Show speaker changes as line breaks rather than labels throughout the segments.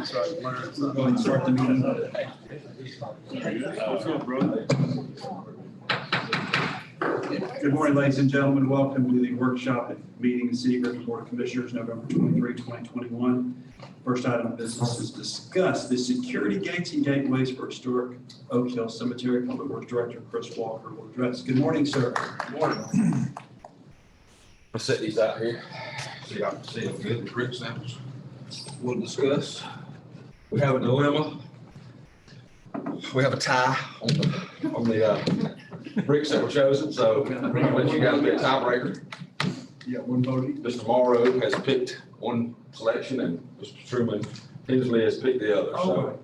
So I learned.
We'll go ahead and start the meeting. Good morning, ladies and gentlemen. Welcome to the workshop and meeting of the City of Griffin Board of Commissioners, November 23, 2021. First item of business is discuss the security gates and gateways for historic Oak Hill Cemetery. Public Works Director Chris Walker will address. Good morning, sir.
Good morning. I'll set these out here. See, I can see them good, the brick samples. We'll discuss. We have a dilemma. We have a tie on the bricks that were chosen, so I'm gonna let you guys be a tiebreaker.
Yeah, one voting.
Mr. Morrow has picked one selection and Mr. Truman Tinsley has picked the other, so.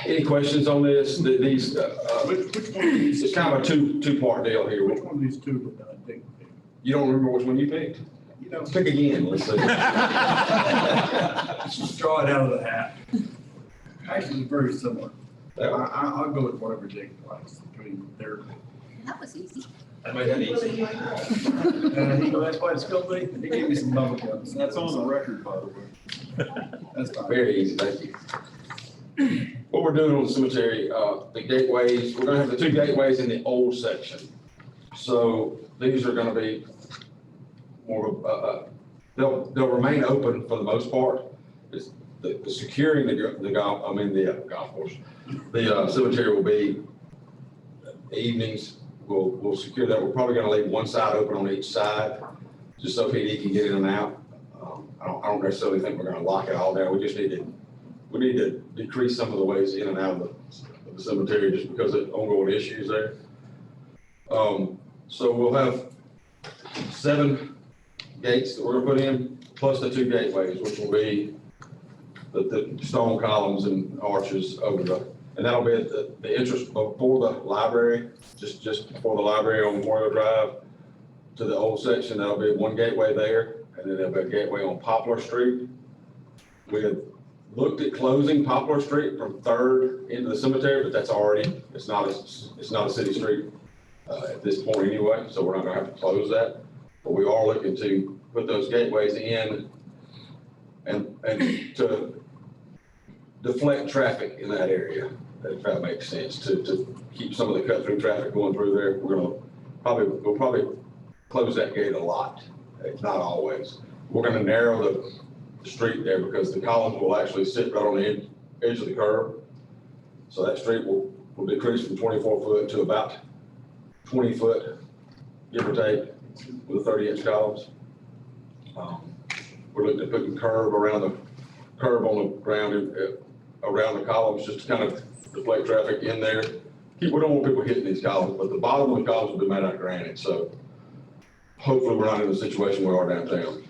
Any questions on this? These,
Which one of these?
it's kind of a two-part deal here.
Which one of these two did I think?
You don't remember which one you picked?
You know,
Pick again, let's see.
just draw it out of the hat.
Actually, it's very similar.
Yeah.
I'll go with whatever Jake likes between their.
That was easy.
I made that easy.
That's why it's called me. He gave me some bubble gums.
That's on the record, by the way.
That's fine.
Very easy, thank you. What we're doing on the cemetery, the gateways, we're gonna have the two gateways in the old section. So these are gonna be more of, they'll remain open for the most part. It's the securing the golf course, the cemetery will be evenings. We'll secure that. We're probably gonna leave one side open on each side, just so PD can get in and out. I don't necessarily think we're gonna lock it all down. We just need to decrease some of the ways in and out of the cemetery just because of ongoing issues there. So we'll have 7 gates that we're gonna put in, plus the 2 gateways, which will be the stone columns and arches over and that'll be at the entrance before the library, just before the library on Memorial Drive to the old section. That'll be one gateway there, and then there'll be a gateway on Poplar Street. We had looked at closing Poplar Street from 3rd into the cemetery, but that's already, it's not a city street at this point anyway, so we're not gonna have to close that. But we are looking to put those gateways in and to deflect traffic in that area, if that makes sense, to keep some of the cut through traffic going through there. We'll probably close that gate a lot, if not always. We're gonna narrow the street there because the columns will actually sit right on the edge of the curb. So that street will decrease from 24 foot to about 20 foot, give or take, with 30-inch columns. We're looking at putting curb on the ground around the columns just to kind of deflect traffic in there. We don't want people hitting these columns, but the bottom of the columns will be made out of granite. So hopefully we're not in the situation we are downtown.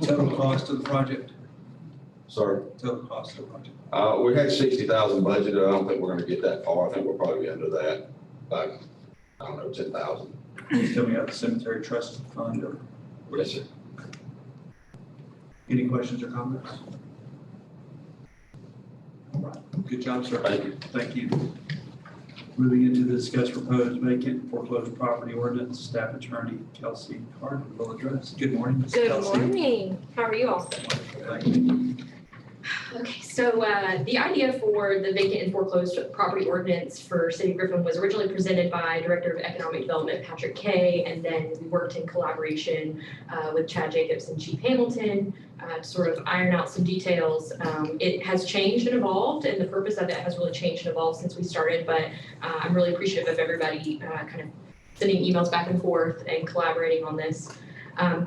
Total cost of the project?
Sorry?
Total cost of the project.
We had 60,000 budgeted. I don't think we're going to get that far. I think we'll probably be under that, like, I don't know, 10,000.
Tell me about the cemetery trust fund or?
Yes, sir.
Any questions or comments? All right, good job, sir.
Thank you.
Thank you. Moving into the discuss proposed vacant foreclosed property ordinance, staff attorney Kelsey Carter will address. Good morning, Ms.
Good
Kelsey.
morning. How are you all?
Thank you.
Okay, so the idea for the vacant and foreclosed property ordinance for City of Griffin was originally presented by Director of Economic Development Patrick Kay, and then we worked in collaboration with Chad Jacobs and Chief Hamilton to sort of iron out some details. It has changed and evolved, and the purpose of it has really changed and evolved since we started, but I'm really appreciative of everybody kind of sending emails back and forth and collaborating on this.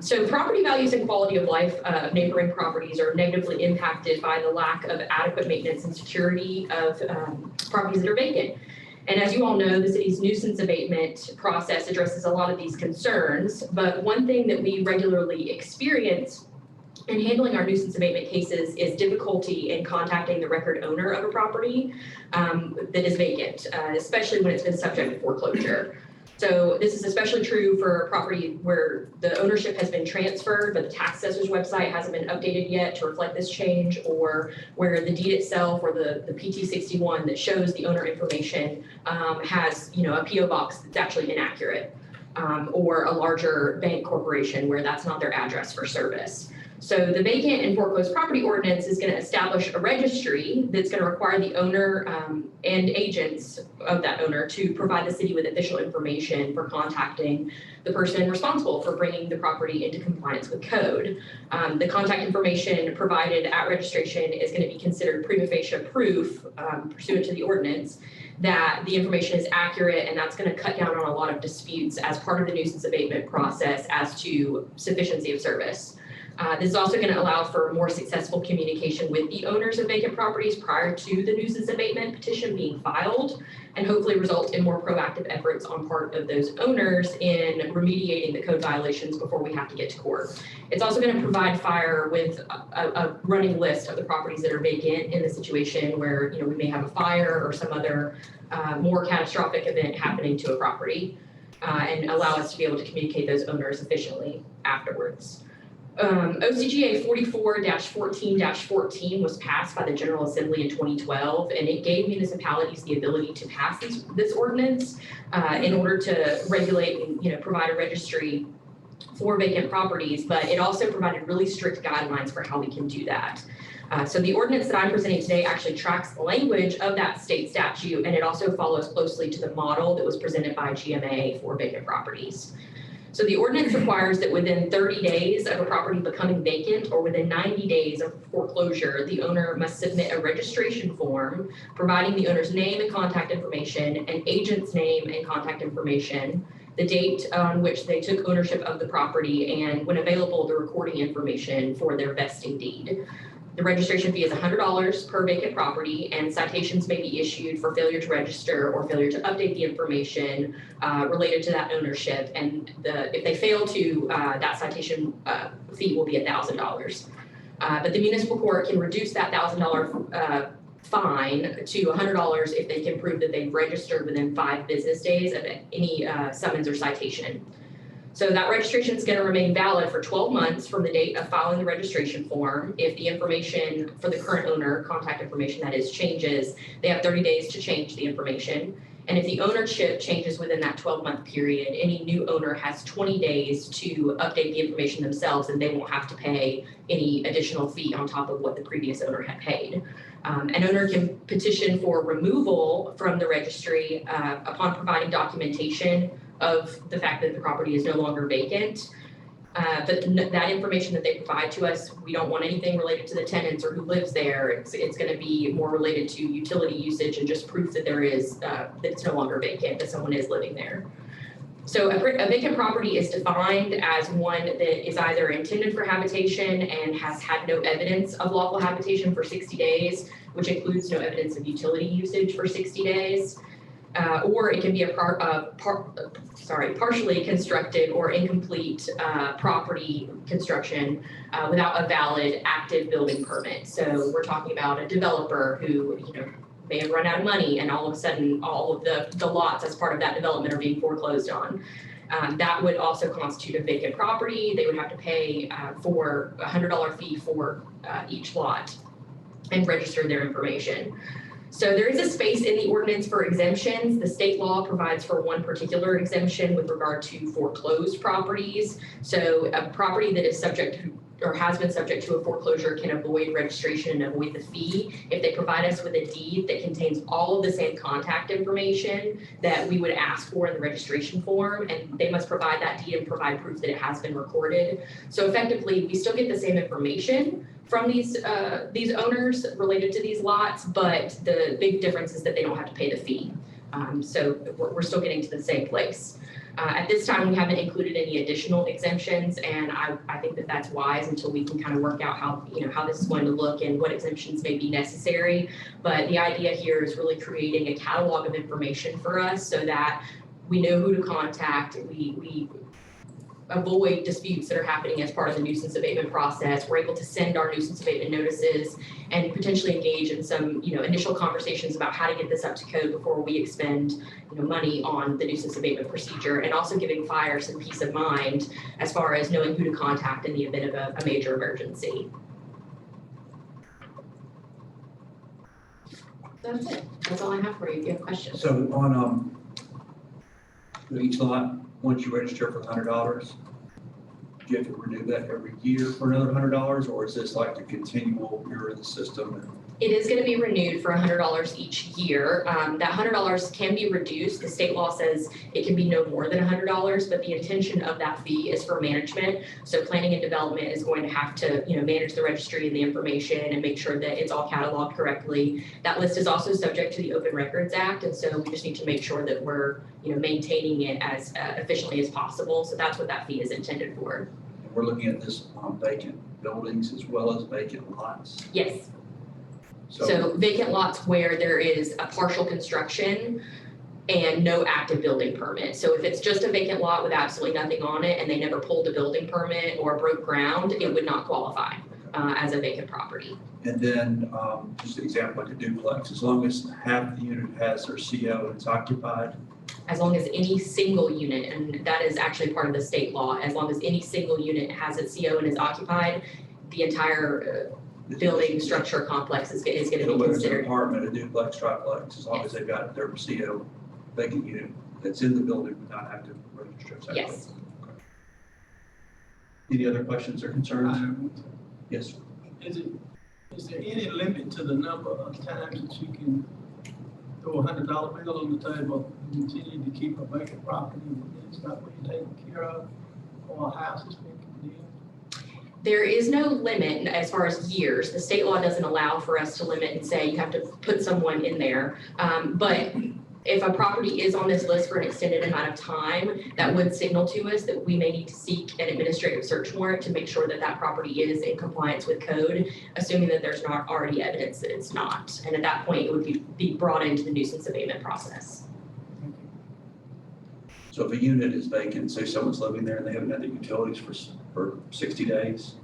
So property values and quality of life of neighboring properties are negatively impacted by the lack of adequate maintenance and security of properties that are vacant. And as you all know, the city's nuisance abatement process addresses a lot of these concerns, but one thing that we regularly experience in handling our nuisance abatement cases is difficulty in contacting the record owner of a property that is vacant, especially when it's been subject to foreclosure. So this is especially true for a property where the ownership has been transferred, but the tax assessor's website hasn't been updated yet to reflect this change, or where the deed itself or the PT 61 that shows the owner information has, a PO box that's actually inaccurate, or a larger bank corporation where that's not their address for service. So the vacant and foreclosed property ordinance is going to establish a registry that's going to require the owner and agents of that owner to provide the city with official information for contacting the person responsible for bringing the property into compliance with code. The contact information provided at registration is going to be considered prima facie proof pursuant to the ordinance that the information is accurate, and that's going to cut down on a lot of disputes as part of the nuisance abatement process as to sufficiency of service. This is also going to allow for more successful communication with the owners of vacant properties prior to the nuisance abatement petition being filed, and hopefully result in more proactive efforts on part of those owners in remediating the code violations before we have to get to court. It's also going to provide fire with a running list of the properties that are vacant in the situation where, we may have a fire or some other more catastrophic event happening to a property, and allow us to be able to communicate those owners efficiently afterwards. OCGA 44-14-14 was passed by the General Assembly in 2012, and it gave municipalities the ability to pass this ordinance in order to regulate and provide a registry for vacant properties, but it also provided really strict guidelines for how we can do that. So the ordinance that I'm presenting today actually tracks the language of that state statute, and it also follows closely to the model that was presented by GMA for vacant properties. So the ordinance requires that within 30 days of a property becoming vacant or within 90 days of foreclosure, the owner must submit a registration form providing the owner's name and contact information, an agent's name and contact information, the date on which they took ownership of the property, and when available, the recording information for their vesting deed. The registration fee is $100 per vacant property, and citations may be issued for failure to register or failure to update the information related to that ownership. And if they fail to, that citation fee will be $1,000. But the municipal court can reduce that $1,000 fine to $100 if they can prove that they've registered within 5 business days of any summons or citation. So that registration is going to remain valid for 12 months from the date of filing the registration form. If the information for the current owner, contact information that is, changes, they have 30 days to change the information. And if the ownership changes within that 12-month period, any new owner has 20 days to update the information themselves, and they won't have to pay any additional fee on top of what the previous owner had paid. An owner can petition for removal from the registry upon providing documentation of the fact that the property is no longer vacant. But that information that they provide to us, we don't want anything related to the tenants or who lives there. It's going to be more related to utility usage and just proof that there is, that it's no longer vacant, that someone is living there. So a vacant property is defined as one that is either intended for habitation and has had no evidence of lawful habitation for 60 days, which includes no evidence of utility usage for 60 days. Or it can be a partially constructed or incomplete property construction without a valid active building permit. So we're talking about a developer who may have run out of money, and all of a sudden all of the lots as part of that development are being foreclosed on. That would also constitute a vacant property. They would have to pay for a $100 fee for each lot and register their information. So there is a space in the ordinance for exemptions. The state law provides for one particular exemption with regard to foreclosed properties. So a property that is subject to or has been subject to a foreclosure can avoid registration and avoid the fee if they provide us with a deed that contains all of the same contact information that we would ask for in the registration form, and they must provide that deed and provide proof that it has been recorded. So effectively, we still get the same information from these owners related to these lots, but the big difference is that they don't have to pay the fee. So we're still getting to the same place. At this time, we haven't included any additional exemptions, and I think that that's wise until we can kind of work out how this is going to look and what exemptions may be necessary. But the idea here is really creating a catalog of information for us so that we know who to contact. We avoid disputes that are happening as part of the nuisance abatement process. We're able to send our nuisance abatement notices and potentially engage in some, initial conversations about how to get this up to code before we expend, money on the nuisance abatement procedure, and also giving fire some peace of mind as far as knowing who to contact in the event of a major emergency. That's it. That's all I have for you. If you have questions.
So on each lot, once you register for $100,
you have to renew that every year for another $100, or is this like the continual, you're in the system?
It is gonna be renewed for $100 each year. That $100 can be reduced. The state law says it can be no more than $100, but the intention of that fee is for management. So planning and development is going to have to, manage the registry and the information and make sure that it's all cataloged correctly. That list is also subject to the Open Records Act, and so we just need to make sure that we're, maintaining it as efficiently as possible. So that's what that fee is intended for.
And we're looking at this on vacant buildings as well as vacant lots.
Yes. So vacant lots where there is a partial construction and no active building permit. So if it's just a vacant lot with absolutely nothing on it and they never pulled a building permit or broke ground, it would not qualify as a vacant property.
And then just an example like a duplex, as long as half the unit has their CO and it's occupied.
As long as any single unit, and that is actually part of the state law, as long as any single unit has its CO and is occupied, the entire building structure complex is going to be
Whether it's an
considered.
apartment, a duplex, triplex, as long as they've got their CO vacant unit that's in the building would not have to register. Is that
Yes.
correct? Okay. Any other questions or concerns? Yes.
Is there any limit to the number of times that you can throw $100 bill on the table and continue to keep a vacant property that's not being taken care of, or a house that's being condemned?
There is no limit as far as years. The state law doesn't allow for us to limit and say you have to put someone in there. But if a property is on this list for an extended amount of time, that would signal to us that we may need to seek an administrative search warrant to make sure that that property is in compliance with code, assuming that there's not already evidence that it's not. And at that point, it would be brought into the nuisance abatement process.
So if a unit is vacant, say someone's living there and they haven't had the utilities for 60 days,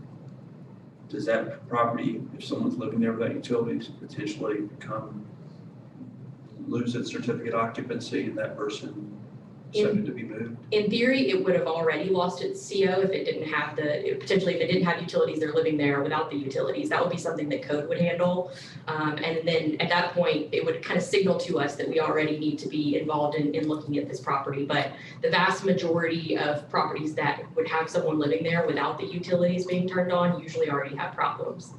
does that property, if someone's living there without utilities, potentially lose its certificate of occupancy and that person subject to be moved?
In theory, it would have already lost its CO if it didn't have potentially if it didn't have utilities, they're living there without the utilities. That would be something that code would handle. And then at that point, it would kind of signal to us that we already need to be involved in looking at this property. But the vast majority of properties that would have someone living there without the utilities being turned on usually already have problems.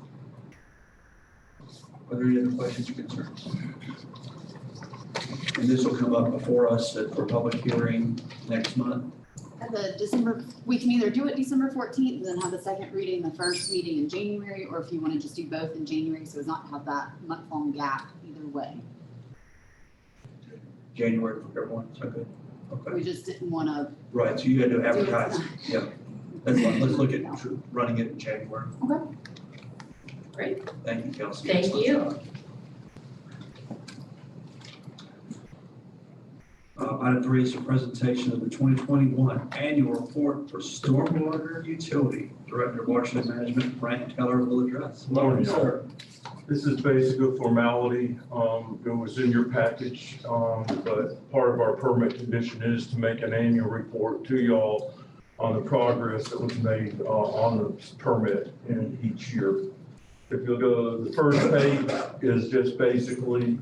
Are there any other questions or concerns? And this will come up before us for public hearing next month.
At the December, we can either do it December 14th and then have the second reading, the first meeting in January, or if you want to just do both in January, so as not to have that month-long gap either way.
January for everyone, is that good? Okay.
We just didn't want to.
Right, so you had to advertise. Yeah. That's fine. Let's look at
Yeah.
running it in January.
Okay.
Great.
Thank you, Kelsey.
Thank
Excellent
you.
job. Item 3 is a presentation of the 2021 annual report for stormwater utility. Director of Watershed Management, Frank Keller, will address.
Morning, sir. This is basically a formality. It was in your package, but part of our permit condition is to make an annual report to y'all on the progress that was made on the permit in each year. If you'll go, the first page is just basically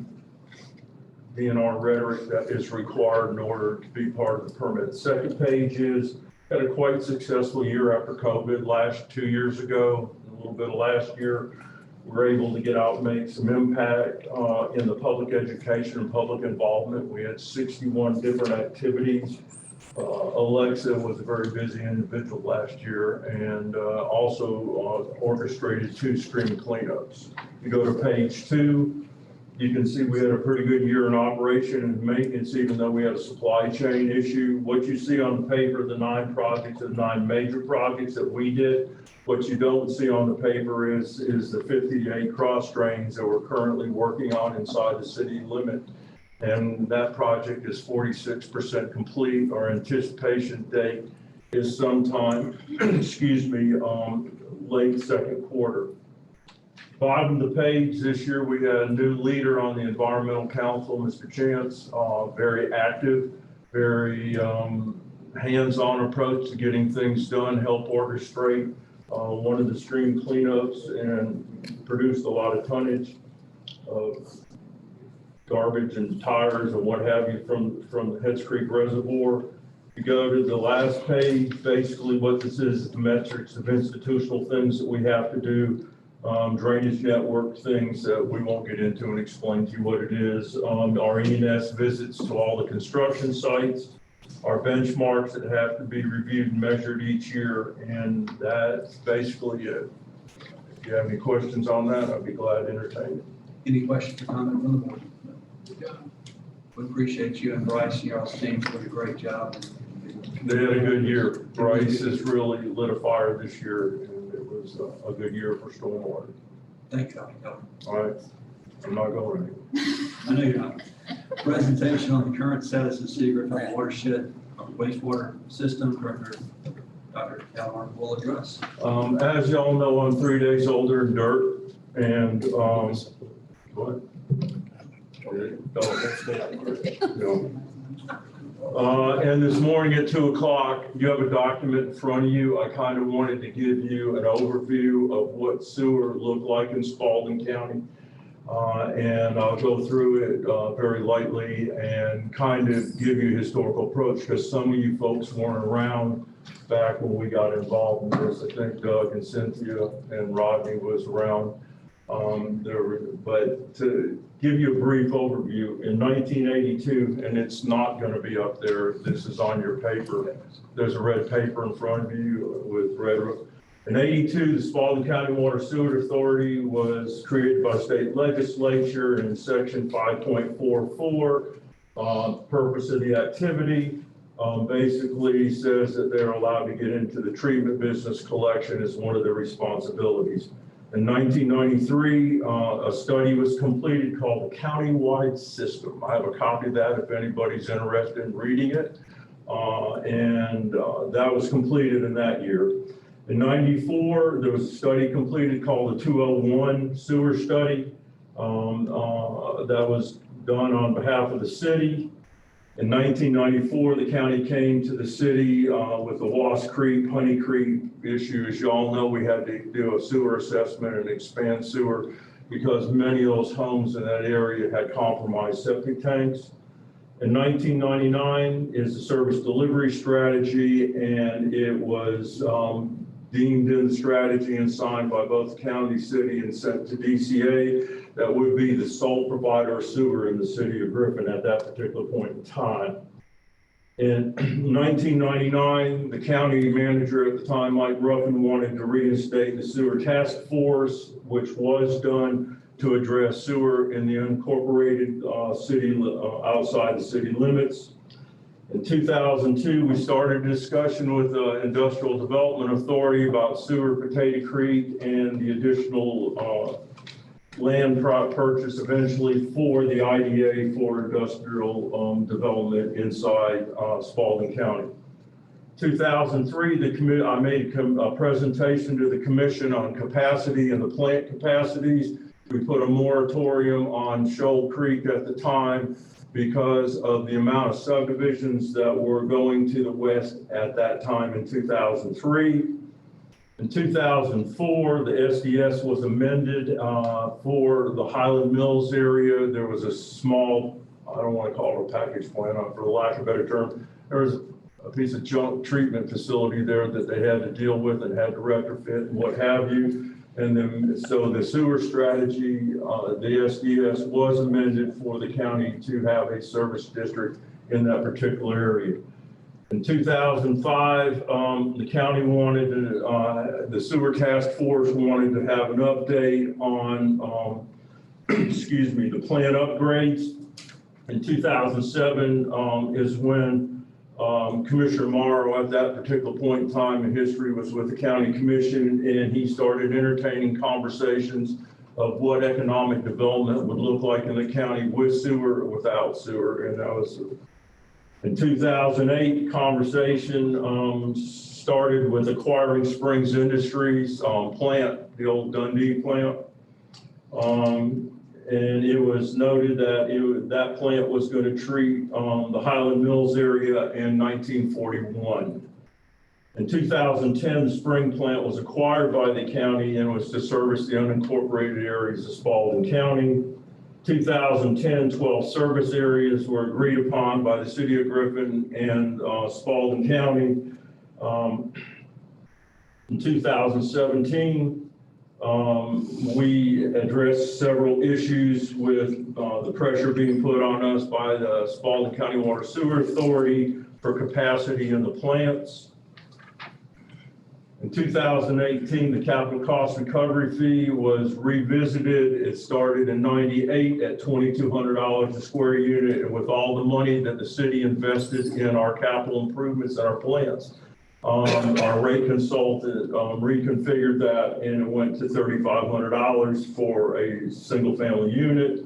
DNR rhetoric that is required in order to be part of the permit. The second page is had a quite successful year after COVID. 2 years ago, a little bit of last year, we were able to get out and make some impact in the public education and public involvement. We had 61 different activities. Alexa was a very busy individual last year and also orchestrated 2 stream cleanups. You go to page 2, you can see we had a pretty good year in operation and maintenance, even though we had a supply chain issue. What you see on the paper, the 9 projects, the 9 major projects that we did. What you don't see on the paper is the 58 cross drains that we're currently working on inside the city limit. And that project is 46% complete. Our anticipation date is sometime, late second quarter. Bottom of the page this year, we had a new leader on the environmental council, Mr. Chance, very active, very hands-on approach to getting things done, help orchestrate one of the stream cleanups and produced a lot of tonnage of garbage and tires and what have you from the Heads Creek Reservoir. you go to the last page, basically what this is the metrics of institutional things that we have to do, drainage network things that we won't get into and explain to you what it is, our E&S visits to all the construction sites, our benchmarks that have to be reviewed and measured each year, and that's basically it. If you have any questions on that, I'd be glad to entertain it.
Any questions or comments from the board? We appreciate you and Bryce, y'all's team doing a great job.
They had a good year. Bryce has really lit a fire this year, and it was a good year for stormwater.
Thank you.
All right, I'm not going anywhere.
I know you're not. Presentation on the current status of City of Griffin watershed wastewater system, Director Dr. Calmar will address.
As y'all know, I'm 3 days older in dirt, and, what? And this morning at 2 o'clock, you have a document in front of you. I kind of wanted to give you an overview of what sewer looked like in Spalding County. And I'll go through it very lightly and kind of give you a historical approach, because some of you folks weren't around back when we got involved in this. I think Doug and Cynthia and Rodney was around. But to give you a brief overview, in 1982, and it's not going to be up there, this is on your paper. There's a red paper in front of you with red. In 82, the Spalding County Water Sewer Authority was created by state legislature in section 5.44. Purpose of the activity basically says that they're allowed to get into the treatment business. Collection is one of their responsibilities. In 1993, a study was completed called the County-Wide System. I have a copy of that if anybody's interested in reading it. That was completed in that year. In 94, there was a study completed called the 201 sewer study that was done on behalf of the city. In 1994, the county came to the city with the Lost Creek, Honey Creek issue. As you all know, we had to do a sewer assessment and expand sewer because many of those homes in that area had compromised septic tanks. In 1999 is the service delivery strategy, and it was deemed in the strategy and signed by both county, city, and sent to DCA. That would be the sole provider of sewer in the city of Griffin at that particular point in time. In 1999, the county manager at the time, Mike Griffin, wanted to reinstate the sewer task force, which was done to address sewer in the unincorporated city outside the city limits. In 2002, we started a discussion with the Industrial Development Authority about sewer Potato Creek and the additional land purchase eventually for the IDA for industrial development inside Spalding County. 2003, I made a presentation to the commission on capacity and the plant capacities. We put a moratorium on Shoal Creek at the time because of the amount of subdivisions that were going to the west at that time in 2003. In 2004, the SDS was amended for the Highland Mills area. There was a small, I don't want to call it a package plant, for the lack of a better term. There was a piece of junk treatment facility there that they had to deal with and had to retrofit and what have you. And then, so the sewer strategy, the SDS was amended for the county to have a service district in that particular area. In 2005, the county wanted to, the sewer task force wanted to have an update on, excuse me, the plant upgrades. In 2007 is when Commissioner Morrow at that particular point in time in history was with the county commission, and he started entertaining conversations of what economic development would look like in the county with sewer or without sewer. And that was in 2008, conversation started with acquiring Springs Industries plant, the old Dundee plant. And it was noted that that plant was going to treat the Highland Mills area in 1941. In 2010, the Spring plant was acquired by the county and was to service the unincorporated areas of Spalding County. 2010, 12 service areas were agreed upon by the city of Griffin and Spalding County. In 2017, we addressed several issues with the pressure being put on us by the Spalding County Water Sewer Authority for capacity in the plants. In 2018, the capital cost recovery fee was revisited. It started in '98 at $2,200 a square unit, and with all the money that the city invested in our capital improvements at our plants, our rate consultant reconfigured that, and it went to $3,500 for a single family unit.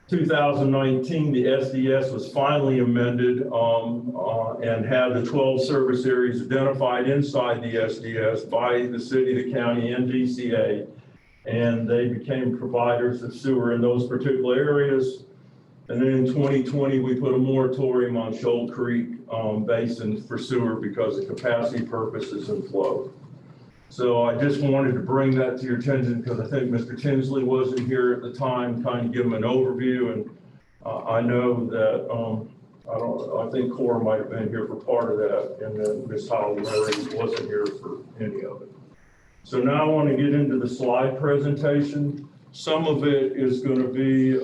2019, the SDS was finally amended and had the 12 service areas identified inside the SDS by the city, the county, and DCA. And they became providers of sewer in those particular areas. And then in 2020, we put a moratorium on Shoal Creek Basin for sewer because of capacity purposes and flow. So I just wanted to bring that to your attention because I think Mr. Tinsley wasn't here at the time, kind of give him an overview. And I know that, I think Cora might have been here for part of that, and then Ms. Holly Murray wasn't here for any of it. So now I want to get into the slide presentation. Some of it is going to be,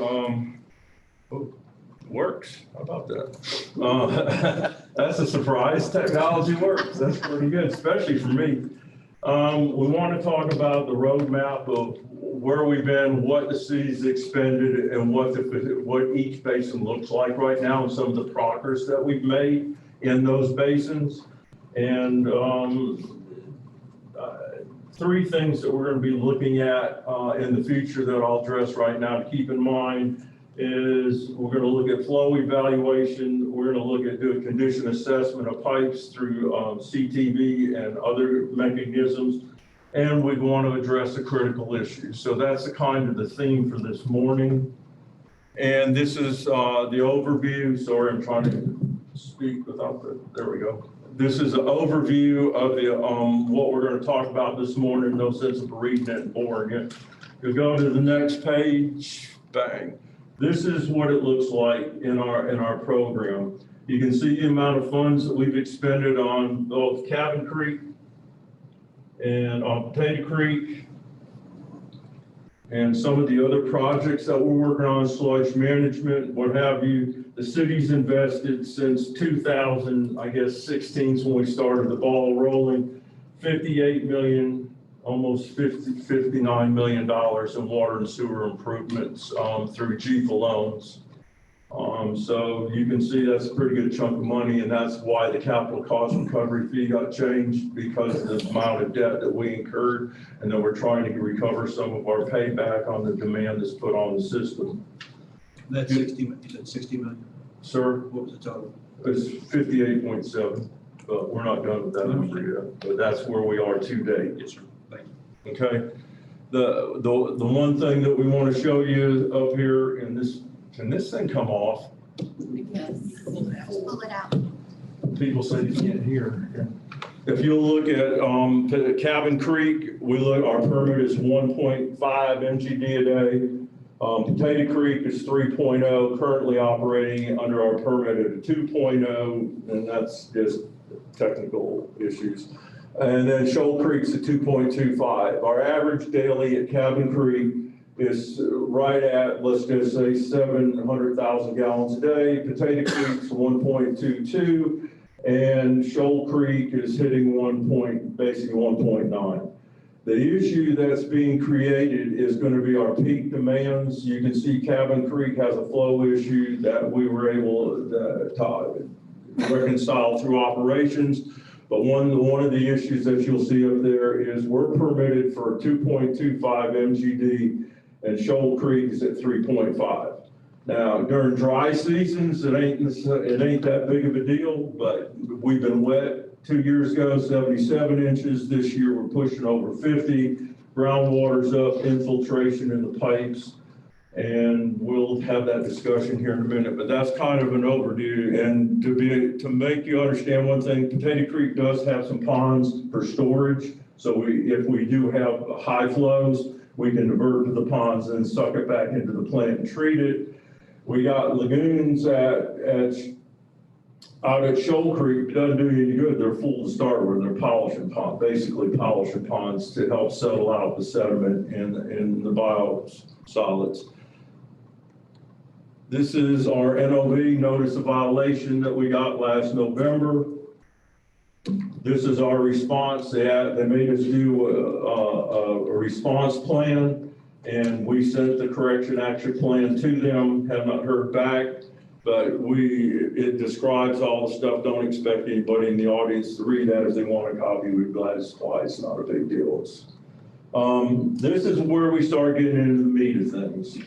works. How about that? That's a surprise. Technology works. That's pretty good, especially for me. We want to talk about the roadmap of where we've been, what the city's expended, and what each basin looks like right now, and some of the progress that we've made in those basins. And three things that we're going to be looking at in the future that I'll address right now to keep in mind is we're going to look at flow evaluation. We're going to look at doing condition assessment of pipes through CTV and other mechanisms. And we want to address the critical issues. So that's the kind of the theme for this morning. And this is the overview. Sorry, I'm trying to speak without there we go. This is an overview of the what we're going to talk about this morning. No sense of reading it and boring it. You'll go to the next page, bang. This is what it looks like in our program. You can see the amount of funds that we've expended on both Cabin Creek and on Potato Creek and some of the other projects that we're working on, sludge management, what have you. The city's invested since 2000, I guess 16 is when we started the ball rolling, 58 million, almost $59 million in water and sewer improvements through GFA loans. So you can see that's a pretty good chunk of money, and that's why the capital cost recovery fee got changed, because of the amount of debt that we incurred, and then we're trying to recover some of our payback on the demand that's put on the system.
That's 60 million.
Sir?
What was the total?
It's 58.7, but we're not done with that number yet, but that's where we are to date.
Yes, sir. Thank you.
Okay, the one thing that we want to show you up here in this, can this thing come off?
Yes. Pull it out.
People say you can't hear. If you look at Cabin Creek, our permit is 1.5 MGD a day. Potato Creek is 3.0, currently operating under our permit at a 2.0, and that's just technical issues. And then Shoal Creek's at 2.25. Our average daily at Cabin Creek is right at, let's just say, 700,000 gallons a day. Potato Creek's 1.22, and Shoal Creek is hitting basically 1.9. The issue that's being created is going to be our peak demands. You can see Cabin Creek has a flow issue that we were able to reconcile through operations. But one of the issues that you'll see up there is we're permitted for 2.25 MGD, and Shoal Creek is at 3.5. Now, during dry seasons, it ain't that big of a deal, but we've been wet. 2 years ago, 77 inches. This year, we're pushing over 50. Groundwater's up, infiltration in the pipes, and we'll have that discussion here in a minute. But that's kind of an overview. And to make you understand one thing, Potato Creek does have some ponds for storage. So if we do have high flows, we can divert to the ponds and suck it back into the plant and treat it. We got lagoons out at Shoal Creek. Doesn't do you any good. They're full to start with. They're polishing ponds, basically polishing ponds to help settle out the sediment in the biosolids. This is our NOV, notice of violation, that we got last November. This is our response. They made us do a response plan, and we sent the correction action plan to them. Have not heard back, but it describes all the stuff. Don't expect anybody in the audience to read that. If they want a copy, we're glad to supply. It's not a big deal. This is where we start getting into the meat of things.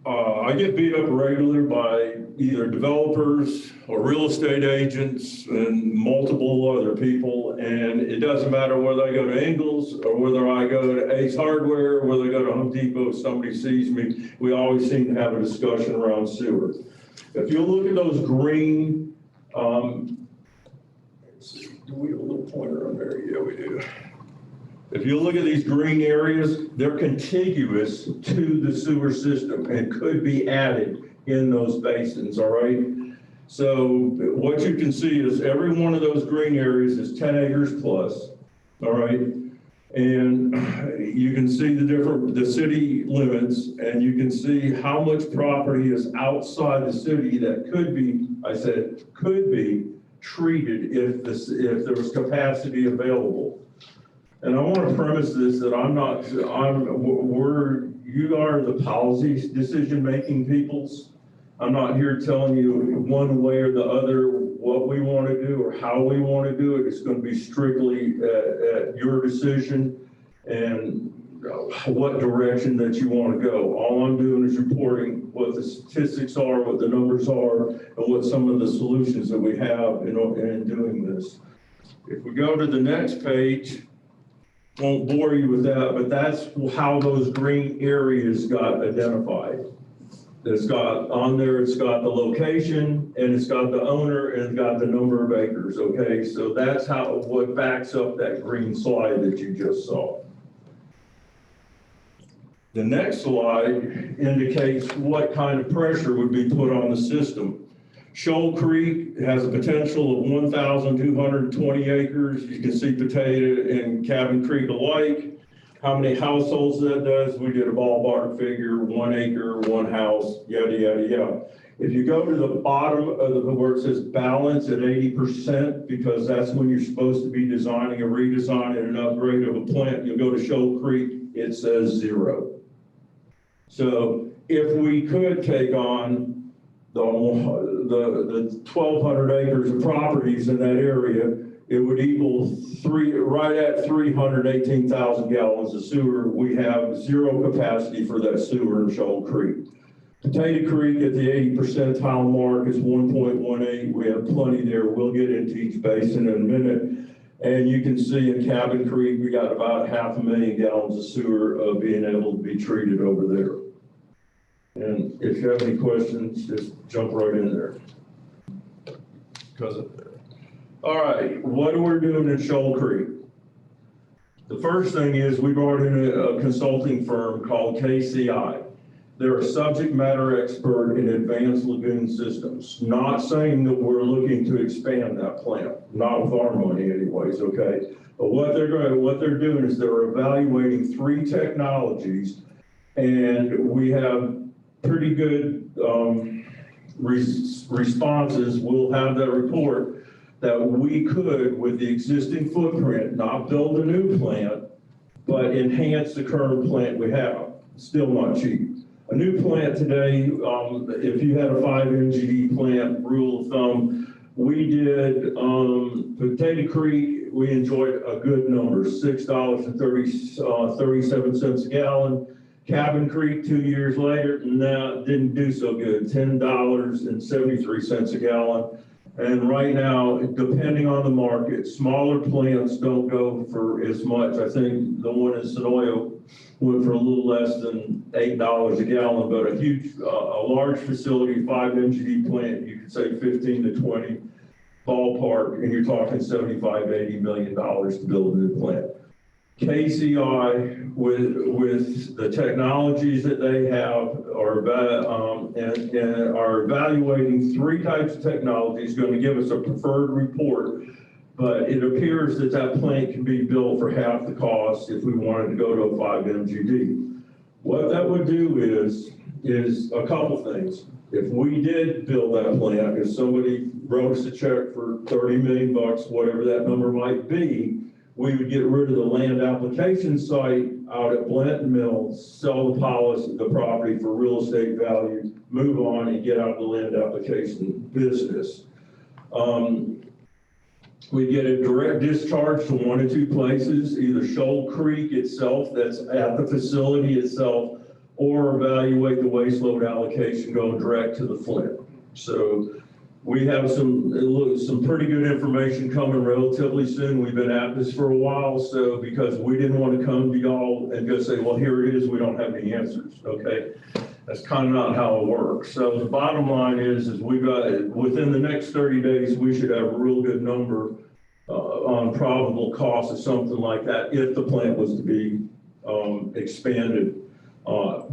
I get beat up regularly by either developers or real estate agents and multiple other people, and it doesn't matter whether I go to Ingles or whether I go to Ace Hardware or whether I go to Home Depot, if somebody sees me, we always seem to have a discussion around sewer. If you look at those green, do we have a little pointer on there? Yeah, we do. If you look at these green areas, they're contiguous to the sewer system and could be added in those basins, all right? So what you can see is every one of those green areas is 10 acres plus, all right? And you can see the city limits, and you can see how much property is outside the city that could be, I said, could be treated if there was capacity available. And I want to premise this, that you are the policy decision-making peoples. I'm not here telling you one way or the other what we want to do or how we want to do it. It's going to be strictly at your decision and what direction that you want to go. All I'm doing is reporting what the statistics are, what the numbers are, and what some of the solutions that we have in doing this. If we go to the next page, won't bore you with that, but that's how those green areas got identified. It's got on there, it's got the location, and it's got the owner, and it's got the number of acres, okay? So that's what backs up that green slide that you just saw. The next slide indicates what kind of pressure would be put on the system. Shoal Creek has a potential of 1,220 acres. You can see Potato and Cabin Creek alike. How many households that does, we did a ballpark figure, 1 acre, 1 house, yada, yada, yada. If you go to the bottom of where it says balance at 80%, because that's when you're supposed to be designing and redesigning an upgrade of a plant, you'll go to Shoal Creek, it says 0. So if we could take on the 1,200 acres of properties in that area, it would equal right at 318,000 gallons of sewer. We have 0 capacity for that sewer in Shoal Creek. Potato Creek at the 80 percentile mark is 1.18. We have plenty there. We'll get into each basin in a minute. And you can see in Cabin Creek, we got about 500,000 gallons of sewer being able to be treated over there. And if you have any questions, just jump right in there. All right, what we're doing in Shoal Creek. The first thing is we brought in a consulting firm called KCI. They're a subject matter expert in advanced lagoon systems. Not saying that we're looking to expand that plant, not with our money anyways, okay? But what they're doing is they're evaluating 3 technologies, and we have pretty good responses. We'll have that report that we could, with the existing footprint, not build a new plant, but enhance the current plant we have. Still not cheap. A new plant today, if you had a 5 MGD plant, rule of thumb, we did Potato Creek, we enjoyed a good number, $6.37 a gallon. Cabin Creek 2 years later, now didn't do so good, $10.73 a gallon. And right now, depending on the market, smaller plants don't go for as much. I think the one in Sonoya went for a little less than $8 a gallon, but a large facility, 5 MGD plant, you could say 15 to 20 ballpark, and you're talking $75, $80 million to build a new plant. KCI with the technologies that they have and are evaluating 3 types of technologies, going to give us a preferred report. But it appears that that plant can be built for half the cost if we wanted to go to a 5 MGD. What that would do is a couple things. If we did build that plant, if somebody wrote us a check for $30 million, whatever that number might be, we would get rid of the land application site out at Blanton Mills, sell the property for real estate value, move on and get out of the land application business. We get a direct discharge to 1 of 2 places, either Shoal Creek itself, that's at the facility itself, or evaluate the waste load allocation going direct to the Flint. So we have some pretty good information coming relatively soon. We've been at this for a while, so because we didn't want to come to y'all and just say, well, here it is, we don't have any answers, okay? That's kind of not how it works. So the bottom line is we got, within the next 30 days, we should have a real good number on probable cost of something like that if the plant was to be expanded.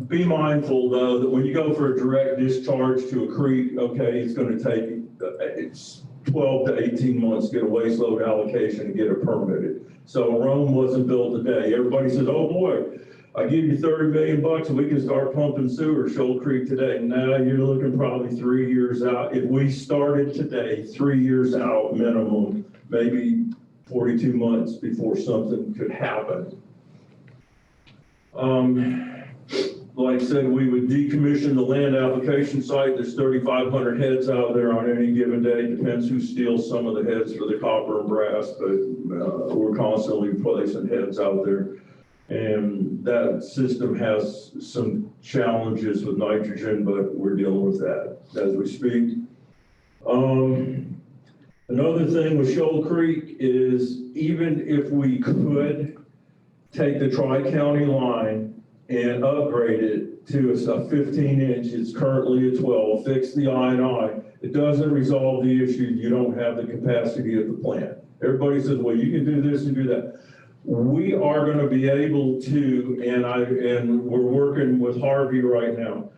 Be mindful though that when you go for a direct discharge to a creek, okay, it's going to take it's 12 to 18 months to get a waste load allocation and get it permitted. So Rome wasn't built today. Everybody says, oh boy, I give you $30 million and we can start pumping sewer Shoal Creek today. Now you're looking probably 3 years out. If we started today, 3 years out minimum, maybe 42 months before something could happen. Like I said, we would decommission the land application site. There's 3,500 heads out there on any given day. Depends who steals some of the heads for the copper and brass, but we're constantly placing heads out there. And that system has some challenges with nitrogen, but we're dealing with that as we speak. Another thing with Shoal Creek is even if we could take the Tri-County line and upgrade it to a 15-inch, it's currently a 12, fix the I&I, it doesn't resolve the issue. You don't have the capacity of the plant. Everybody says, well, you can do this and do that. We are going to be able to, and we're working with Harvey right now,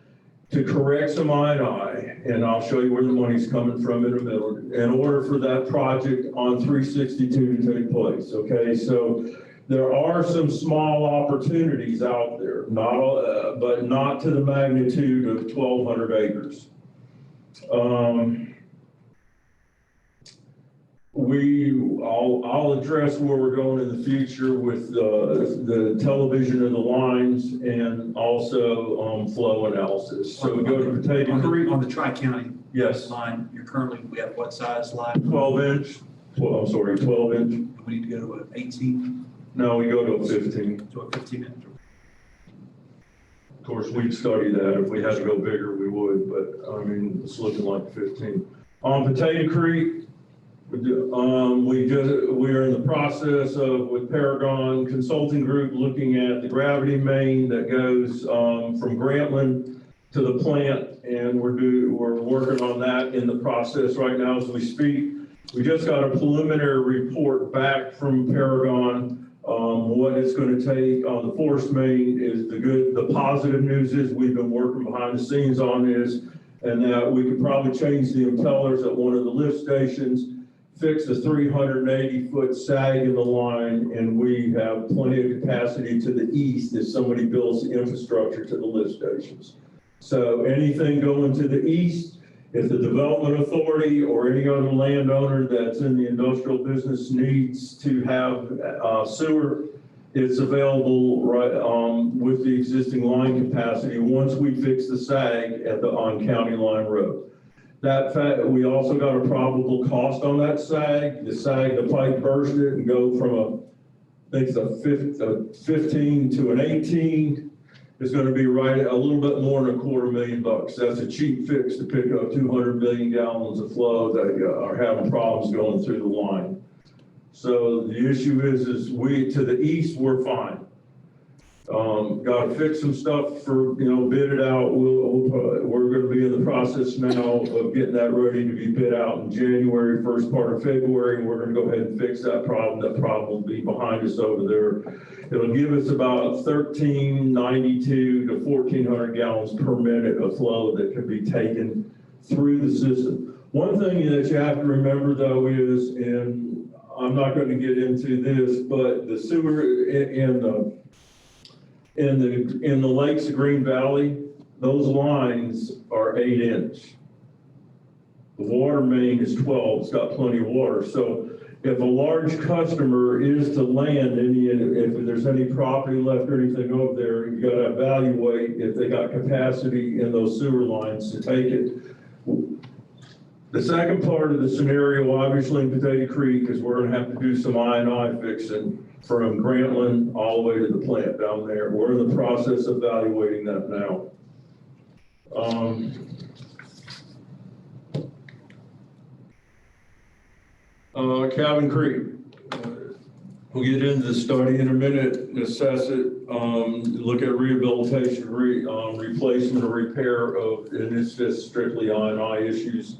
to correct some I&I, and I'll show you where the money's coming from in a minute, in order for that project on 362 to take place, okay? So there are some small opportunities out there, but not to the magnitude of 1,200 acres. I'll address where we're going in the future with the television of the lines and also flow analysis. So we go to Potato Creek.
On the Tri-County
Yes.
line, we have what size line?
12 inch. Well, I'm sorry, 12 inch.
Do we need to go to an 18?
No, we go to a 15.
To a 15 inch?
Of course, we'd study that. If we had to go bigger, we would, but I mean, it's looking like 15. On Potato Creek, we're in the process of, with Paragon Consulting Group, looking at the gravity main that goes from Grantland to the plant, and we're working on that in the process right now as we speak. We just got a preliminary report back from Paragon. What it's going to take on the force main is the positive news is we've been working behind the scenes on this, and that we could probably change the impellers at one of the lift stations, fix a 380-foot sag in the line, and we have plenty of capacity to the east if somebody builds the infrastructure to the lift stations. So anything going to the east, if the development authority or any other landowner that's in the industrial business needs to have sewer, it's available right with the existing line capacity once we fix the sag on County Line Road. That fact, we also got a probable cost on that sag. The pipe burst it and go from I think it's a 15 to an 18. It's going to be right a little bit more than $250,000. That's a cheap fix to pick up 200 million gallons of flow that are having problems going through the line. So the issue is we to the east, we're fine. Got to fix some stuff for, bid it out. We're going to be in the process now of getting that ready to be bid out in January, first part of February. And we're going to go ahead and fix that problem. That problem will be behind us over there. It'll give us about 1,392 to 1,400 gallons per minute of flow that can be taken through the system. One thing that you have to remember though is, and I'm not going to get into this, but the sewer in the lakes of Green Valley, those lines are 8-inch. The water main is 12, it's got plenty of water. So if a large customer is to land if there's any property left or anything over there, you gotta evaluate if they got capacity in those sewer lines to take it. The second part of the scenario, obviously in Potato Creek, is we're gonna have to do some I&I fixing from Grantland all the way to the plant down there. We're in the process of evaluating that now. Cabin Creek. We'll get into the study in a minute, assess it, look at rehabilitation, replacement or repair of, and it's just strictly I&I issues.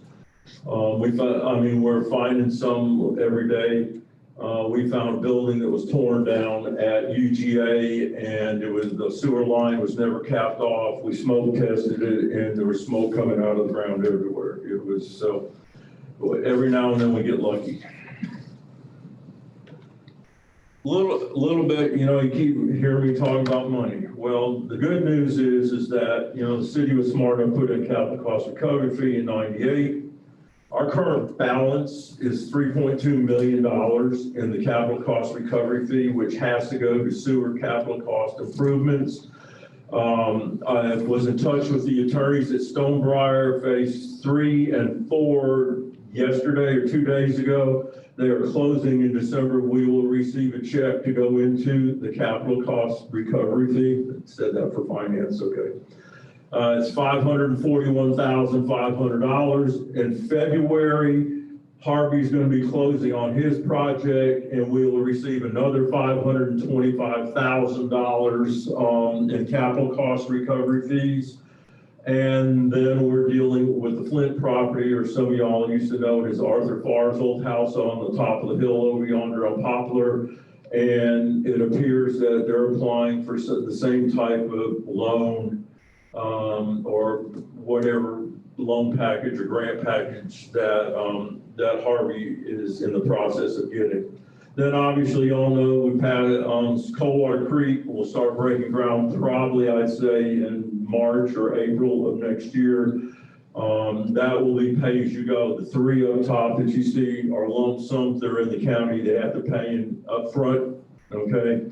We're finding some every day. We found a building that was torn down at UGA and the sewer line was never capped off. We smoke tested it and there was smoke coming out of the ground everywhere. It was so, every now and then we get lucky. Little bit, you keep hearing me talk about money. Well, the good news is that, the city was smart enough to put in capital cost recovery fee in '98. Our current balance is $3.2 million in the capital cost recovery fee, which has to go to sewer capital cost improvements. I was in touch with the attorneys at Stonebriar Phase 3 and 4 yesterday or 2 days ago. They are closing in December. We will receive a check to go into the capital cost recovery fee. I said that for finance, okay. It's $541,500. In February, Harvey's going to be closing on his project, and we will receive another $525,000 in capital cost recovery fees. And then we're dealing with the Flint property, or some of y'all used to know it as Arthur Farr's old house on the top of the hill over yonder on Poplar. And it appears that they're applying for the same type of loan or whatever loan package or grant package that Harvey is in the process of getting. Then obviously y'all know we've had Coldwater Creek will start breaking ground probably I'd say in March or April of next year. That will be pay as you go. The three up top that you see are lump sums. They're in the county. They have to pay in up front, okay?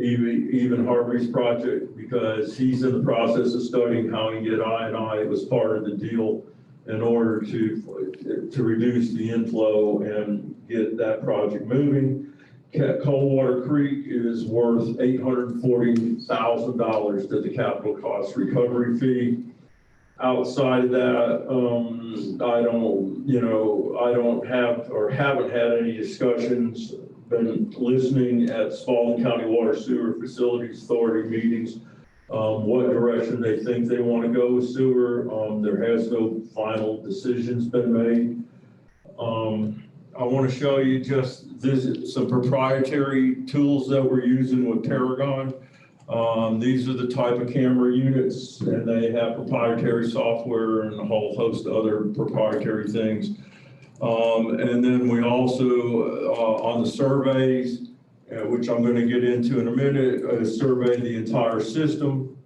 Even Harvey's project, because he's in the process of studying how he can get I&I. It was part of the deal in order to reduce the inflow and get that project moving. Coldwater Creek is worth $840,000 to the capital cost recovery fee. Outside of that, I don't have or haven't had any discussions. Been listening at Spalding County Water Sewer Facilities Authority meetings, what direction they think they want to go with sewer. There has no final decisions been made. I want to show you just some proprietary tools that we're using with Paragon. These are the type of camera units, and they have proprietary software and a whole host of other proprietary things. And then we also, on the surveys, which I'm going to get into in a minute, survey the entire system.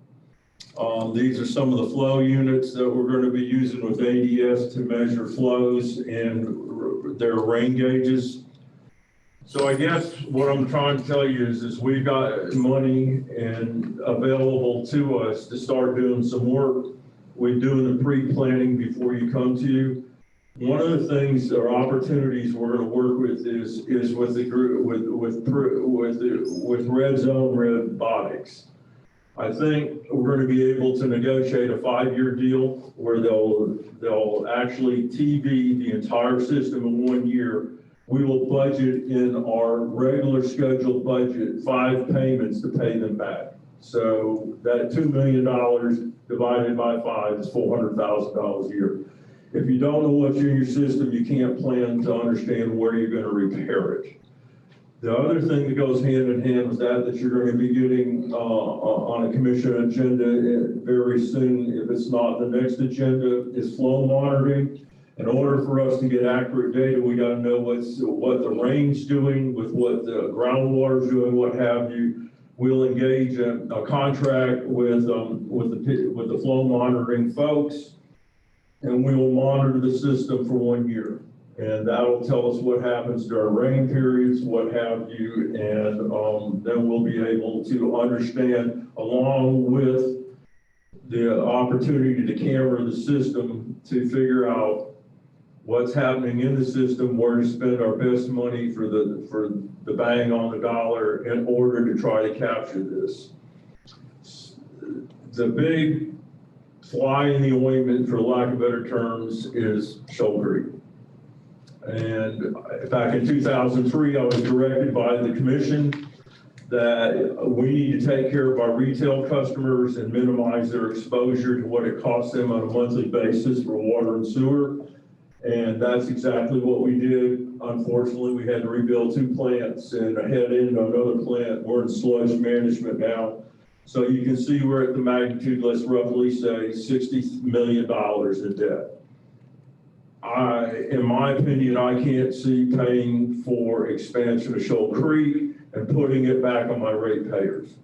These are some of the flow units that we're going to be using with ADS to measure flows and their rain gauges. So I guess what I'm trying to tell you is we've got money and available to us to start doing some work. We're doing the pre-planning before you come to you. One of the things or opportunities we're going to work with is with the group with Red Zone Robotics. I think we're going to be able to negotiate a 5-year deal where they'll actually TV the entire system in 1 year. We will budget in our regular scheduled budget 5 payments to pay them back. So that $2 million divided by 5 is $400,000 a year. If you don't know what's in your system, you can't plan to understand where you're going to repair it. The other thing that goes hand in hand with that you're going to be getting on a commission agenda very soon, if it's not the next agenda, is flow monitoring. In order for us to get accurate data, we got to know what the rain's doing with what the groundwater's doing, what have you. We'll engage a contract with the flow monitoring folks, and we will monitor the system for 1 year. And that'll tell us what happens during rain periods, what have you, and then we'll be able to understand, along with the opportunity to camera the system, to figure out what's happening in the system, where to spend our best money for the bang on the dollar in order to try to capture this. The big fly in the ointment, for lack of better terms, is Shoal Creek. And back in 2003, I was directed by the commission that we need to take care of our retail customers and minimize their exposure to what it costs them on a monthly basis for water and sewer. And that's exactly what we did. Unfortunately, we had to rebuild 2 plants and head into another plant. We're in sludge management now. So you can see we're at the magnitude, let's roughly say $60 million in debt. In my opinion, I can't see paying for expansion of Shoal Creek and putting it back on my ratepayers.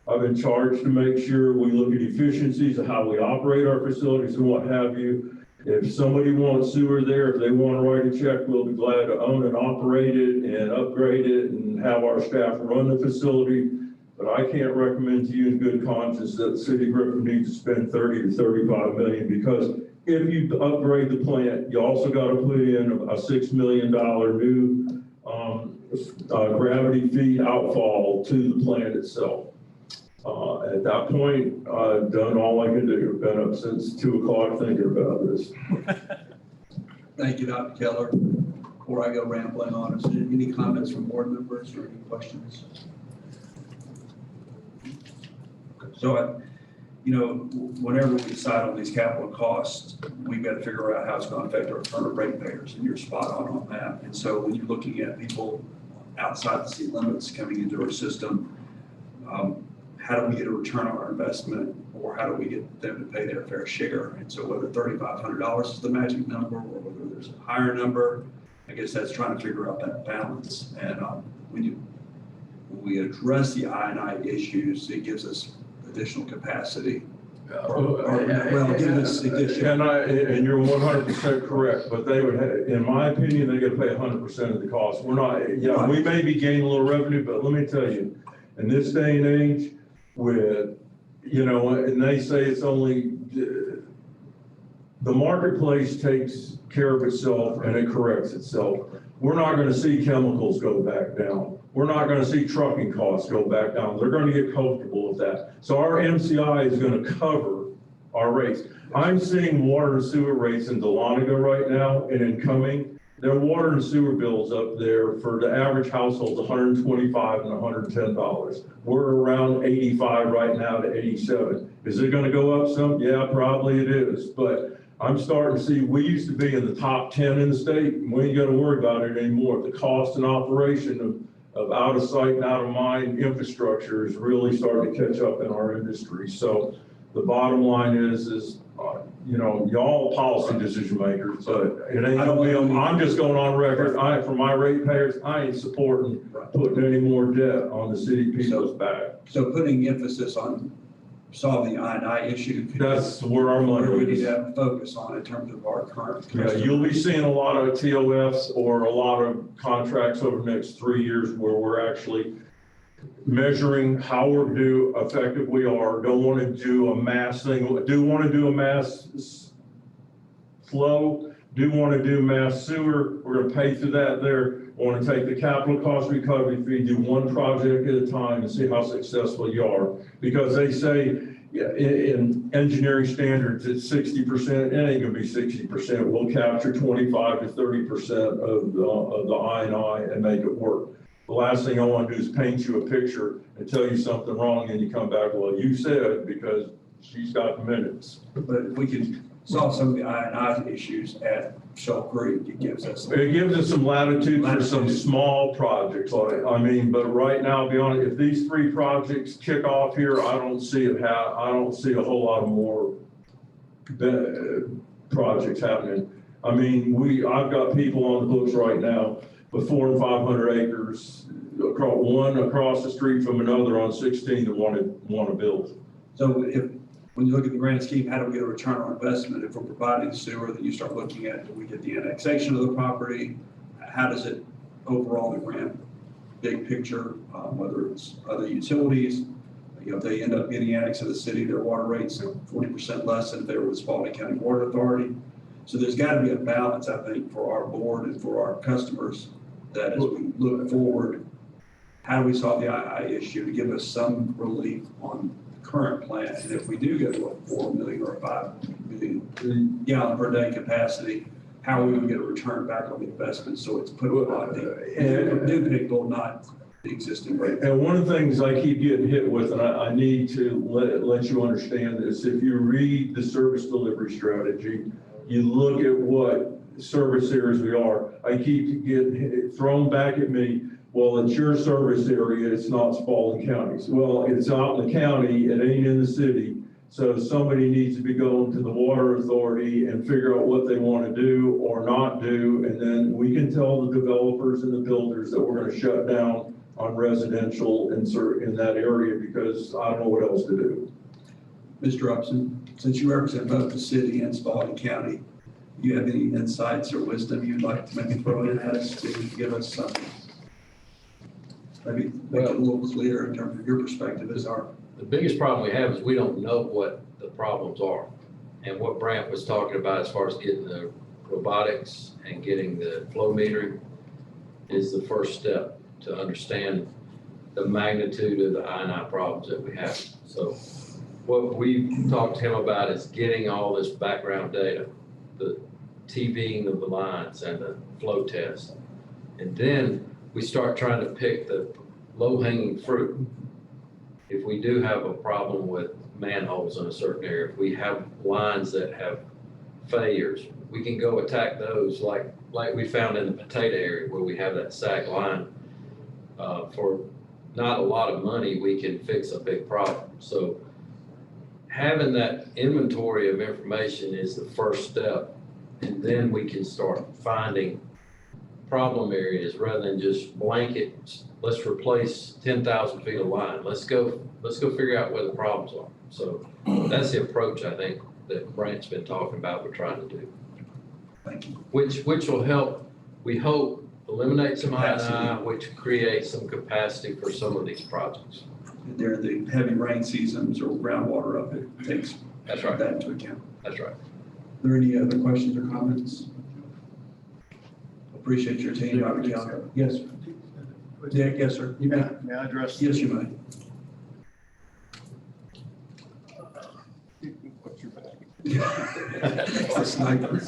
I've been charged to make sure we look at efficiencies of how we operate our facilities and what have you. If somebody wants sewer there, if they want to write a check, we'll be glad to own and operate it and upgrade it and have our staff run the facility. But I can't recommend to you in good conscience that the city of Griffin needs to spend 30 to 35 million, because if you upgrade the plant, you also got to put in a $6 million new gravity feed outfall to the plant itself. At that point, I've done all I can do. I've been up since 2 o'clock thinking about this.
Thank you, Dr. Keller. Before I go rambling on, is there any comments from board members or any questions? So, whenever we decide on these capital costs, we've got to figure out how it's going to affect our current ratepayers, and you're spot on that. And so when you're looking at people outside the city limits coming into our system, how do we get a return on our investment, or how do we get them to pay their fair share? And so whether $3,500 is the magic number, or whether there's a higher number, I guess that's trying to figure out that balance. And when we address the I&I issues, it gives us additional capacity. Give us additional.
And you're 100% correct, but they would have, in my opinion, they got to pay 100% of the cost. We're not, we may be gaining a little revenue, but let me tell you, in this day and age, with, and they say it's only, the marketplace takes care of itself and it corrects itself. We're not going to see chemicals go back down. We're not going to see trucking costs go back down. They're going to get comfortable with that. So our MCI is going to cover our rates. I'm seeing water and sewer rates in Dahlonega right now and incoming. Their water and sewer bills up there for the average household is $125 and $110. We're around 85 right now to 87. Is it going to go up some? Yeah, probably it is. But I'm starting to see, we used to be in the top 10 in the state, and we ain't got to worry about it anymore. The cost and operation of out of sight and out of mind infrastructure is really starting to catch up in our industry. So the bottom line is y'all policy decision makers, but it ain't gonna be, I'm just going on record. For my ratepayers, I ain't supporting putting any more debt on the city people's back.
So putting emphasis on solving the I&I issue.
That's where our money
we need
is.
to have focus on in terms of our current.
Yeah, you'll be seeing a lot of TOFs or a lot of contracts over the next 3 years where we're actually measuring how effective we are. Don't want to do a mass thing. Do want to do a mass flow. Do want to do mass sewer. We're going to pay through that there. Want to take the capital cost recovery fee, do one project at a time and see how successful you are. Because they say in engineering standards, it's 60%. It ain't going to be 60%. We'll capture 25 to 30% of the I&I and make it work. The last thing I want to do is paint you a picture and tell you something wrong, and you come back, well, you said, because she's got minutes.
But if we can solve some of the I&I issues at Shell Creek, it gives us.
It gives us some latitude for some small projects, I mean, but right now, to be honest, if these 3 projects kick off here, I don't see a whole lot of more projects happening. I mean, I've got people on the books right now with 400 and 500 acres, one across the street from another on 16 that want to build.
So when you look at the grand scheme, how do we get a return on investment? If we're providing sewer, then you start looking at, do we get the annexation of the property? How does it overall, the grand big picture, whether it's other utilities, if they end up getting annexed to the city, their water rates are 40% less than if they were with Spalding County Water Authority. So there's got to be a balance, I think, for our board and for our customers, that as we look forward, how do we solve the II issue to give us some relief on the current plant? And if we do go to a 4 million or a 5 million gallon per day capacity, how are we going to get a return back on the investment? So it's put on the new people, not the existing rate.
And one of the things I keep getting hit with, and I need to let you understand this, if you read the service delivery strategy, you look at what service areas we are, I keep getting thrown back at me, well, it's your service area, it's not Spalding County's. Well, it's out in the county, it ain't in the city. So somebody needs to be going to the water authority and figure out what they want to do or not do. And then we can tell the developers and the builders that we're going to shut down on residential in that area because I don't know what else to do.
Mr. Upson, since you represent both the city and Spalding County, do you have any insights or wisdom you'd like to maybe throw in at us to give us some, maybe make it a little clearer in terms of your perspective as our.
The biggest problem we have is we don't know what the problems are. And what Brant was talking about as far as getting the robotics and getting the flow metering is the first step to understand the magnitude of the I&I problems that we have. So what we talked to him about is getting all this background data, the TVing of the lines and the flow test. And then we start trying to pick the low-hanging fruit. If we do have a problem with manholes in a certain area, if we have lines that have failures, we can go attack those like we found in the potato area where we have that sag line. For not a lot of money, we can fix a big problem. So having that inventory of information is the first step. And then we can start finding problem areas rather than just blanket. Let's replace 10,000 feet of line. Let's go figure out where the problems are. So that's the approach I think that Brant's been talking about we're trying to do.
Thank you.
Which will help, we hope, eliminate some I&I, which creates some capacity for some of these projects.
During the heavy rain seasons or groundwater up, it takes
That's right.
that into account.
That's right.
Are there any other questions or comments? Appreciate your team, Robert Kelly. Yes, sir. Dick, yes, sir. You may.
May I address?
Yes, you may.
What's your back?
It's a sniper.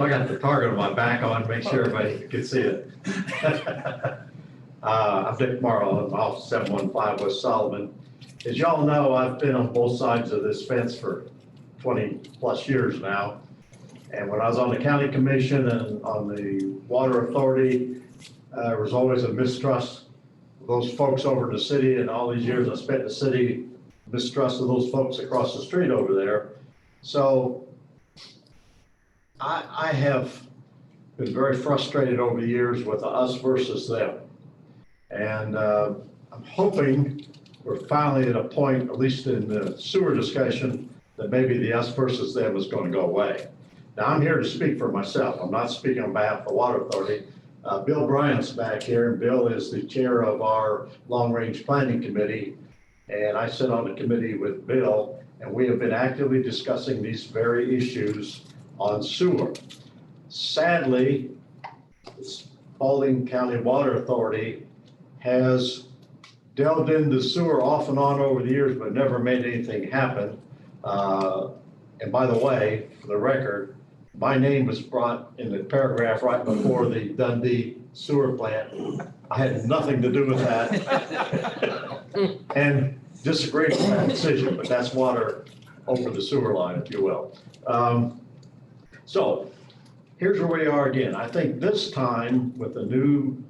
I got the target on my back on, make sure everybody can see it. I'm Dick Marlowe, I'm off 715 West Solomon. As y'all know, I've been on both sides of this fence for 20 plus years now. And when I was on the county commission and on the water authority, there was always a mistrust of those folks over in the city, and all these years I spent in the city, mistrust of those folks across the street over there. So I have been very frustrated over the years with the us versus them. And I'm hoping we're finally at a point, at least in the sewer discussion, that maybe the us versus them is going to go away. Now, I'm here to speak for myself. I'm not speaking on behalf of the Water Authority. Bill Bryant's back here, and Bill is the chair of our long-range planning committee. And I sit on the committee with Bill, and we have been actively discussing these very issues on sewer. Sadly, the Spalding County Water Authority has delved into sewer off and on over the years, but never made anything happen. And by the way, for the record, my name was brought in the paragraph right before the Dundee sewer plant. I had nothing to do with that. And disagreed with that decision, but that's water over the sewer line, if you will. So here's where we are again. I think this time with the new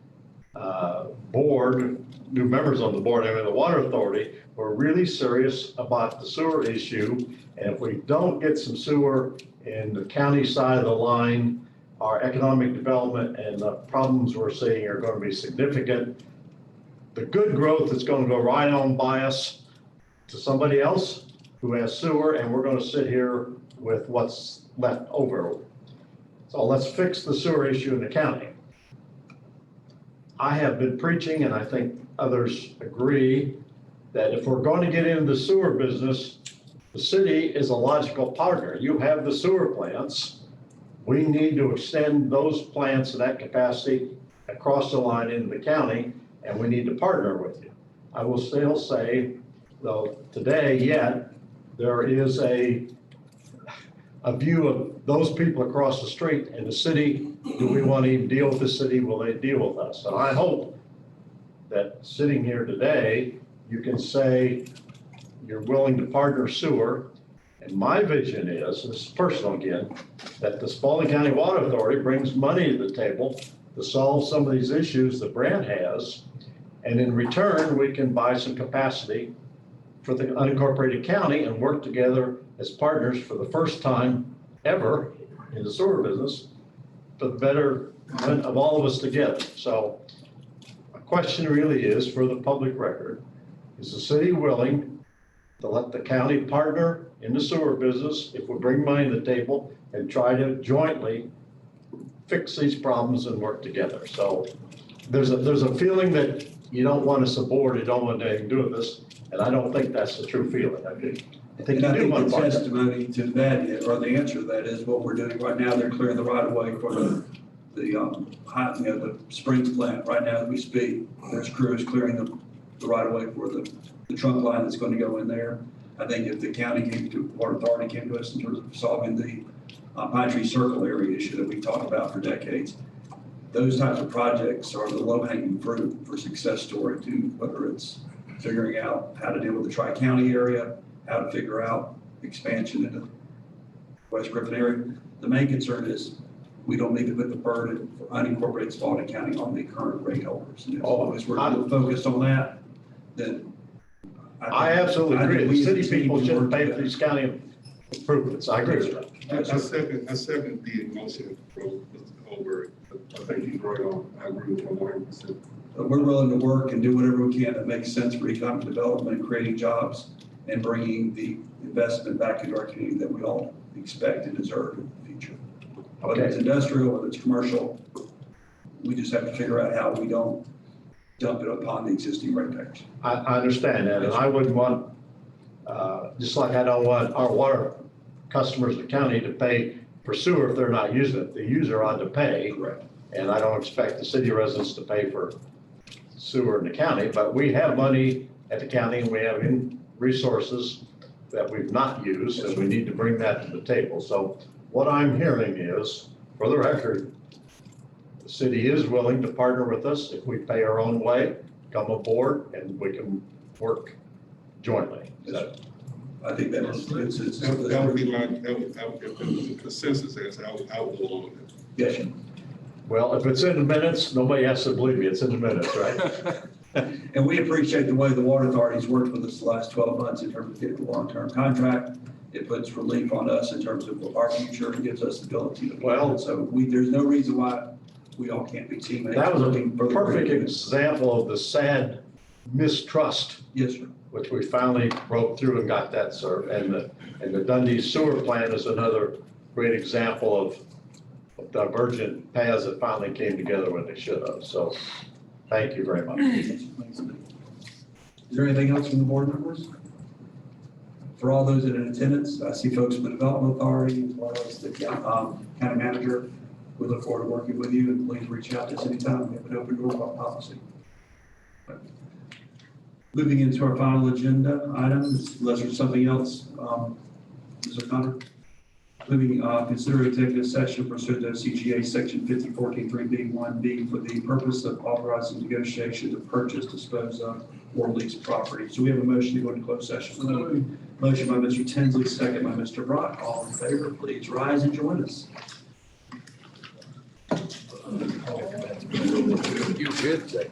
board, new members on the board, I mean, the Water Authority, we're really serious about the sewer issue. And if we don't get some sewer in the county side of the line, our economic development and the problems we're seeing are going to be significant. The good growth is going to go right on by us to somebody else who has sewer, and we're going to sit here with what's left over. So let's fix the sewer issue in the county. I have been preaching, and I think others agree, that if we're going to get into the sewer business, the city is a logical partner. You have the sewer plants. We need to extend those plants and that capacity across the line into the county, and we need to partner with you. I will still say, though, today yet, there is a view of those people across the street in the city. Do we want to even deal with the city? Will they deal with us? And I hope that sitting here today, you can say you're willing to partner sewer. And my vision is, and this is personal again, that the Spalding County Water Authority brings money to the table to solve some of these issues that Brant has. And in return, we can buy some capacity for the unincorporated county and work together as partners for the first time ever in the sewer business for the betterment of all of us together. So my question really is, for the public record, is the city willing to let the county partner in the sewer business if we bring money to the table and try to jointly fix these problems and work together? So there's a feeling that you don't want us aboard, you don't want anything to do with this, and I don't think that's the true feeling. I think
And
you
I
do
think
want
the
to partner.
testimony to that, or the answer to that is what we're doing right now. They're clearing the right of way for the Springs plant right now as we speak. There's crews clearing the right of way for the trunk line that's going to go in there. I think if the county came to, Water Authority came to us in terms of solving the Pine Tree Circle area issue that we talked about for decades, those types of projects are the low-hanging fruit for success story too, whether it's figuring out how to deal with the Tri-County area, how to figure out expansion into West Griffin area. The main concern is we don't need to put the burden for unincorporated Spalding County on the current rate holders. And as long as we're focused on that, then
I absolutely agree. The city people shouldn't pay for these county improvements. I agree with that.
I second the motion from Mr. Holberg. I think he's right on. I agree with him 100%.
But we're willing to work and do whatever we can that makes sense for economic development and creating jobs and bringing the investment back into our community that we all expect and deserve in the future. Whether it's industrial, whether it's commercial, we just have to figure out how we don't dump it upon the existing ratepayers.
I understand that, and I wouldn't want, just like I don't want our water customers in the county to pay for sewer if they're not using it. The user ought to pay.
Correct.
And I don't expect the city residents to pay for sewer in the county, but we have money at the county and we have resources that we've not used, and we need to bring that to the table. So what I'm hearing is, for the record, the city is willing to partner with us if we pay our own way, come aboard, and we can work jointly.
I think that is,
That would be my, if there was a consensus as I would go along with it.
yes, sir.
Well, if it's in the minutes, nobody has to believe me, it's in the minutes, right?
And we appreciate the way the Water Authority's worked with us the last 12 months in terms of getting a long-term contract. It puts relief on us in terms of our future and gives us the ability to plan. So there's no reason why we all can't be teammates.
That was a perfect example of the sad mistrust,
Yes, sir.
which we finally broke through and got that served. And the Dundee sewer plant is another great example of divergent paths that finally came together when they should have. So thank you very much.
Is there anything else from the board members? For all those that are in attendance, I see folks from the Development Authority as well as the county manager. We look forward to working with you, and please reach out to us anytime. We have an open door policy. Moving into our final agenda items, unless there's something else, Mr. O'Connor? Moving, consider executive session pursuant to CGA section 5014-3B1B for the purpose of authorizing negotiation to purchase, dispose of, or lease property. So we have a motion to go into closed session.
So moved.
Motion by Mr. Tinsley, second by Mr. Brock. All in favor, please rise and join us.
You good, Jay?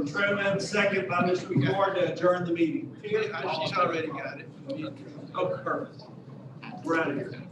Truman, second by Mr. McCord to adjourn the meeting.
She's already got it. Oh, perfect.
We're out of here.